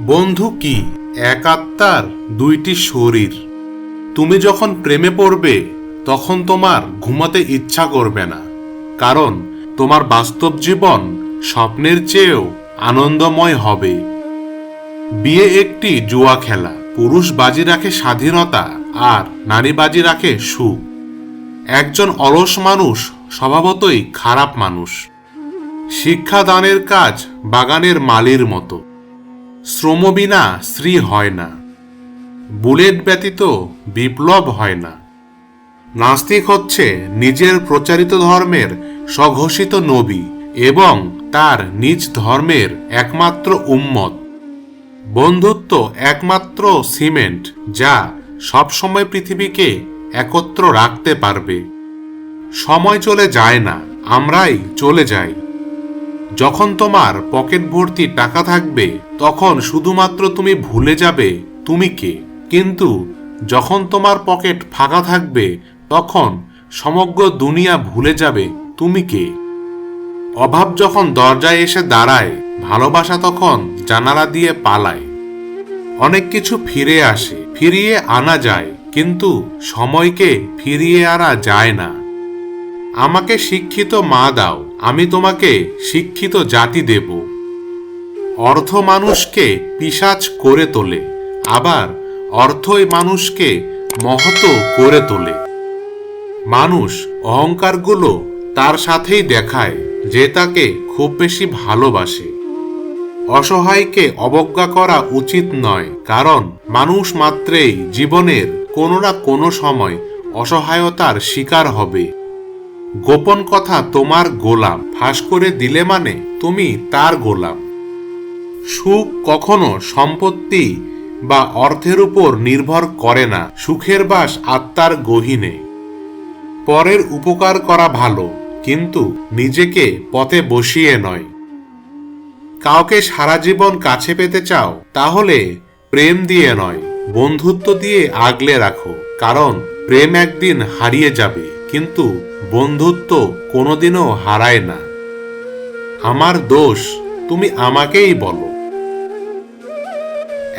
বন্ধু কি? এক আত্মার দুইটি শরীর। তুমি যখন প্রেমে পড়বে তখন তোমার ঘুমাতে ইচ্ছা করবে না, কারণ তোমার বাস্তব জীবন স্বপ্নের চেয়েও আনন্দময় হবে। বিয়ে একটি জুয়া খেলা। পুরুষ বাজি রাখে স্বাধীনতা আর নারী বাজি রাখে সুখ। একজন অলস মানুষ স্বভাবতই খারাপ মানুষ। শিক্ষাদানের কাজ বাগানের মালির মতো। শ্রম বিনা শ্রী হয় না। বুলেট ব্যতীত বিপ্লব হয় না। নাস্তিক হচ্ছে নিজের প্রচারিত ধর্মের স্বঘোষিত নবী এবং তার নিজ ধর্মের একমাত্র উম্মত। বন্ধুত্ব একমাত্র সিমেন্ট যা সবসময় পৃথিবীকে একত্র রাখতে পারবে। সময় চলে যায় না, আমরাই চলে যাই। যখন তোমার পকেট ভর্তি টাকা থাকবে তখন শুধুমাত্র তুমি ভুলে যাবে তুমি কে, কিন্তু যখন তোমার পকেট ফাঁকা থাকবে তখন সমগ্র দুনিয়া ভুলে যাবে তুমি কে। অভাব যখন দরজায় এসে দাঁড়ায়, ভালোবাসা তখন জানালা দিয়ে পালায়। অনেক কিছু ফিরে আসে, ফিরিয়ে আনা যায়, কিন্তু সময়কে ফিরিয়ে আনা যায় না। আমাকে শিক্ষিত মা দাও, আমি তোমাকে শিক্ষিত জাতি দেব। অর্থ মানুষকে পিশাচ করে তোলে, আবার অর্থই মানুষকে মহৎ করে তোলে। মানুষ অহংকারগুলো তার সাথেই দেখায় যে তাকে খুব বেশি ভালোবাসে। অসহায়কে অবজ্ঞা করা উচিত নয়, কারণ মানুষ মাত্রেই জীবনের কোনো না কোনো সময় অসহায়তার শিকার হবে। গোপন কথা তোমার গোলাম, ফাঁস করে দিলে মানে তুমি তার গোলাম। সুখ কখনো সম্পত্তি বা অর্থের উপর নির্ভর করে না, সুখের বাস আত্মার গহীনে। পরের উপকার করা ভালো, কিন্তু নিজেকে পথে বসিয়ে নয়। কাউকে সারা জীবন কাছে পেতে চাও, তাহলে প্রেম দিয়ে নয়, বন্ধুত্ব দিয়ে আগলে রাখো, কারণ প্রেম একদিন হারিয়ে যাবে, কিন্তু বন্ধুত্ব কোনোদিনও হারায় না। আমার দোষ তুমি আমাকেই বলো।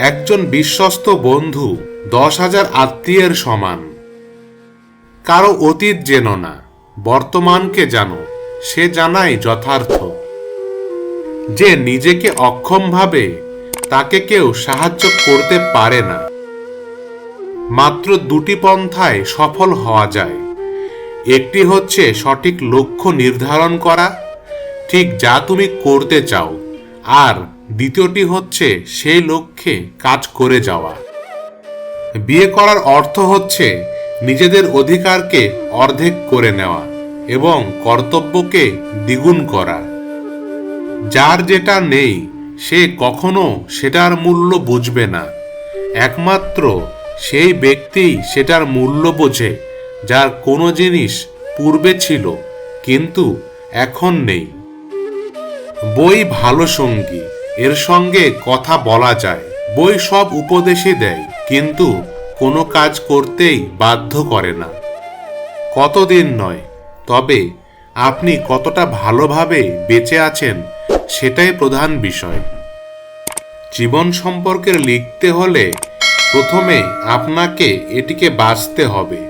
একজন বিশ্বস্ত বন্ধু 10,000 আত্মীয়ের সমান। কারো অতীত জেনো না, বর্তমানকে জানো, সে জানাই যথার্থ। যে নিজেকে অক্ষম ভাবে তাকে কেউ সাহায্য করতে পারে না। মাত্র দুটি পন্থায় সফল হওয়া যায়। একটি হচ্ছে সঠিক লক্ষ্য নির্ধারণ করা, ঠিক যা তুমি করতে চাও, আর দ্বিতীয়টি হচ্ছে সেই লক্ষ্যে কাজ করে যাওয়া। বিয়ে করার অর্থ হচ্ছে নিজেদের অধিকারকে অর্ধেক করে নেওয়া এবং কর্তব্যকে দ্বিগুণ করা। যার যেটা নেই সে কখনো সেটার মূল্য বুঝবে না। একমাত্র সেই ব্যক্তিই সেটার মূল্য বোঝে যার কোনো জিনিস পূর্বে ছিল কিন্তু এখন নেই। বই ভালো সঙ্গী, এর সঙ্গে কথা বলা যায়। বই সব উপদেশই দেয়, কিন্তু কোনো কাজ করতেই বাধ্য করে না। কতদিন নয়, তবে আপনি কতটা ভালোভাবে বেঁচে আছেন সেটাই প্রধান বিষয়। জীবন সম্পর্কে লিখতে হলে প্রথমে আপনাকে এটিকে বাঁচতে হবে।